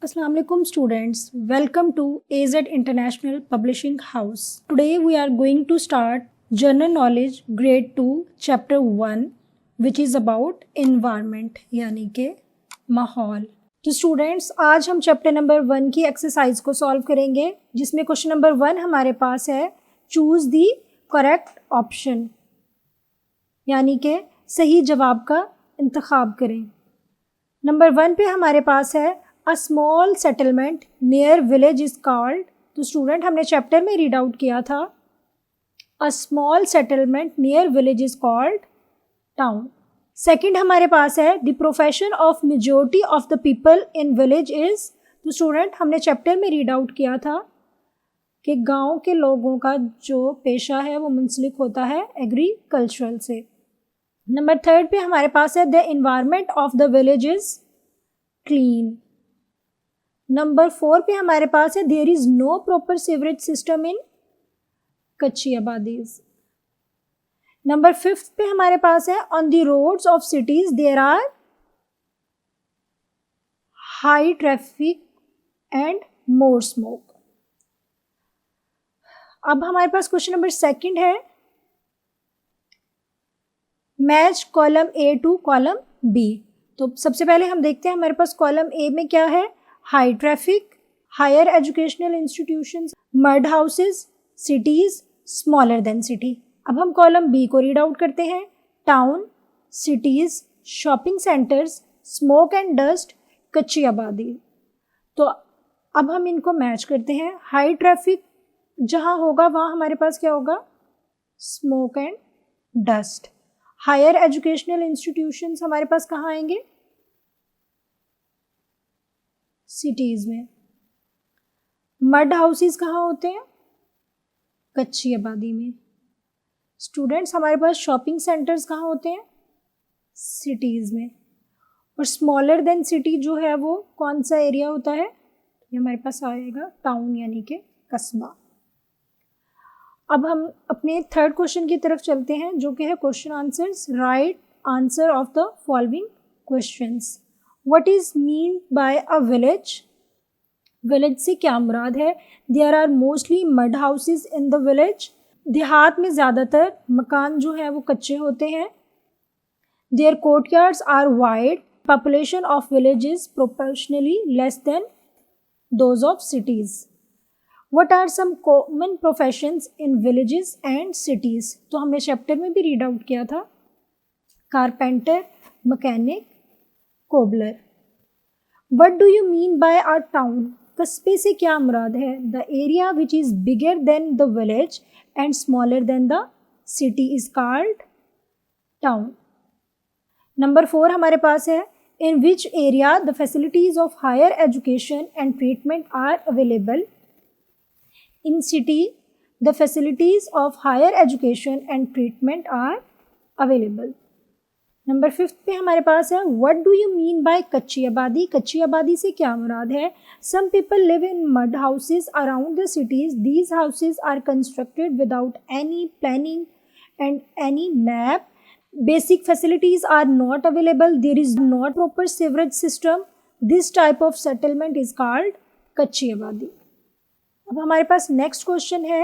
Assalamu alaikum students. Welcome to AZ International Publishing House. Today we are going to start General Knowledge Grade 2 Chapter 1 which is about environment यानी के माहौल। तो students आज हम chapter number 1 की exercise को solve करेंगे जिसमें क्वेश्चन नंबर 1 हमारे पास है चूज़ दी करेक्ट ऑप्शन यानी के सही जवाब का इंतखाब करें। नंबर 1 पे हमारे पास है a small settlement near village is called. तो स्टूडेंट हमने चैप्टर में रीड आउट किया था a small settlement near village is called town. Second हमारे पास है the profession of majority of the people in village is. तो स्टूडेंट हमने चैप्टर में रीड आउट किया था कि गांव के लोगों का जो पेशा है वो मुंसलिक होता है एग्रीकल्चरल से। नंबर 3 पे हमारे पास है the environment of the village is clean. Number 4 पे हमारे पास है there is no proper sewerage system in कच्ची आबादीज। नंबर 5 पे हमारे पास है on the roads of cities there are high traffic and more smoke. अब हमारे पास क्वेश्चन नंबर 2 है match column A to column B. तो सबसे पहले हम देखते हैं हमारे पास कॉलम ए में क्या है high traffic, higher educational institutions, mud houses, cities, smaller than city. अब हम कॉलम बी को रीड आउट करते हैं town, cities, shopping centres, smoke and dust, कच्ची आबादी। तो अब हम इनको मैच करते हैं। हाई ट्रैफिक जहाँ होगा वहाँ हमारे पास क्या होगा smoke and dust. Higher educational institutions हमारे पास कहाँ आएंगे सिटीज में। मड हाउसेस कहाँ होते हैं कच्ची आबादी में। स्टूडेंट्स हमारे पास शॉपिंग सेंटर्स कहाँ होते हैं सिटीज में। और स्मॉलर देन सिटी जो है वो कौन सा एरिया होता है ये हमारे पास आएगा टाउन यानी कि कस्बा। अब हम अपने थर्ड क्वेश्चन की तरफ चलते हैं जो कि है question answers. Right answer of the following questions. What is mean by a village. Village से क्या मुराद है। There are mostly mud houses in the village. देहात में ज़्यादातर मकान जो है वो कच्चे होते हैं। Their courtyards are wide. Population of village is proportionally less than those of cities. What are some common professions in villages and cities? तो हमने चैप्टर में भी रीड आउट किया था carpenter, mechanic, cobbler. What do you mean by a town? कस्बे से क्या मुराद है। The area which is bigger than the village and smaller than the city is called town. Number 4 हमारे पास है in which area the facilities of higher education and treatment are available. In city, the facilities of higher education and treatment are available. Number 5 पे हमारे पास है What do you mean by कच्ची आबादी। कच्ची आबादी से क्या मुराद है। Some people live in mud houses around the cities. These houses are constructed without any planning and any map. Basic facilities are not available. There is not proper sewerage system. This type of settlement is called कच्ची आबादी। अब हमारे पास next question है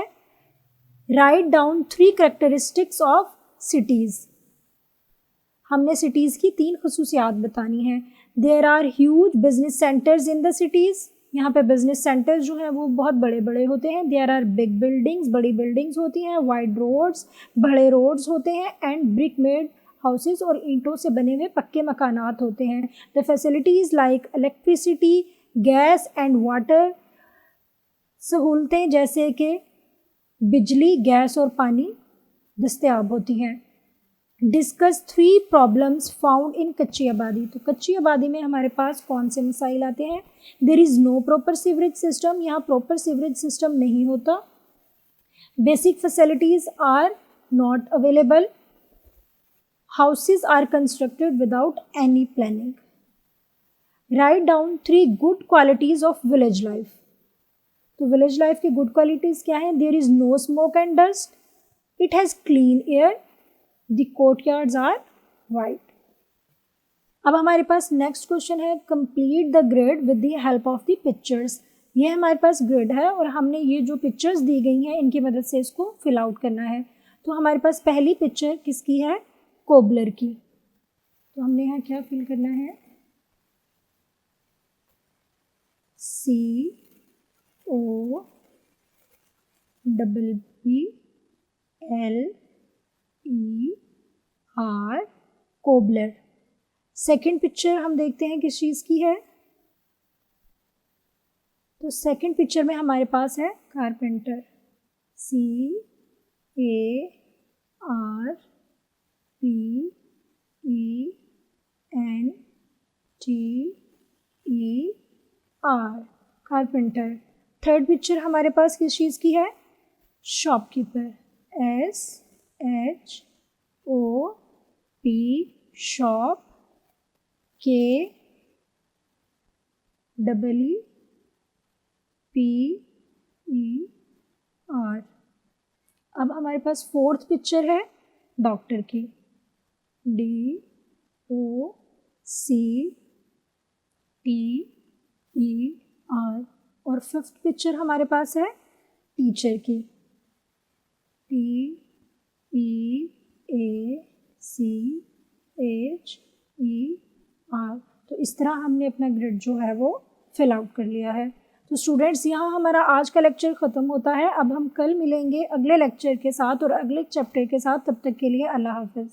right down 3 characteristics of cities. हमने cities की 3 खसूसियात बतानी है। There are huge business centres in the cities. यहाँ पे बिजनेस सेंटर्स जो हैं वो बहुत बड़े बड़े होते हैं। देयर आर बिग बिल्डिंग्स, बड़ी बिल्डिंग्स होती हैं। वाइड रोड्स, बड़े रोड्स होते हैं। एंड ब्रिक मेड हाउसेस और ईंटों से बने हुए पक्के मकानात होते हैं। The facilities like electricity, gas and water. सहूलतें जैसे कि बिजली, गैस और पानी दस्तयाब होती हैं। डिस्कस 3 प्रॉब्लम्स फाउंड इन कच्ची आबादी। तो कच्ची आबादी में हमारे पास कौन से मसाइल आते हैं। There is no proper sewerage system. यहाँ प्रॉपर सीवरेज सिस्टम नहीं होता। Basic facilities are not available. Houses are constructed without any planning. Right down 3 good qualities of village life. तो विलेज लाइफ की गुड क्वालिटीज़ क्या हैं। There is no smoke and dust. It has clean air. The courtyards are wide. अब हमारे पास next question है, complete the grid with the help of the pictures. ये हमारे पास ग्रिड है और हमने ये जो पिक्चर्स दी गई हैं इनकी मदद से इसको फिल आउट करना है। तो हमारे पास पहली पिक्चर किसकी है, कोबलर की। तो हमने यहाँ क्या फिल करना है, COBBLER, कोबलर। सेकंड पिक्चर हम देखते हैं किस चीज़ की है, तो सेकंड पिक्चर में हमारे पास है carpenter, CARPENTER, carpenter. Third picture हमारे पास किस चीज़ की है, शॉपकीपर, SHOP, शॉप, KEEPER। अब हमारे पास फोर्थ पिक्चर है डॉक्टर की, DOCTER। और फिफ्थ पिक्चर हमारे पास है टीचर की, TEACHER। तो इस तरह हमने अपना ग्रिड जो है वो फिल आउट कर लिया है। तो स्टूडेंट्स, यहाँ हमारा आज का लेक्चर ख़त्म होता है। अब हम कल मिलेंगे अगले लेक्चर के साथ और अगले चैप्टर के साथ। तब तक के लिए अल्लाह हाफ़िज़।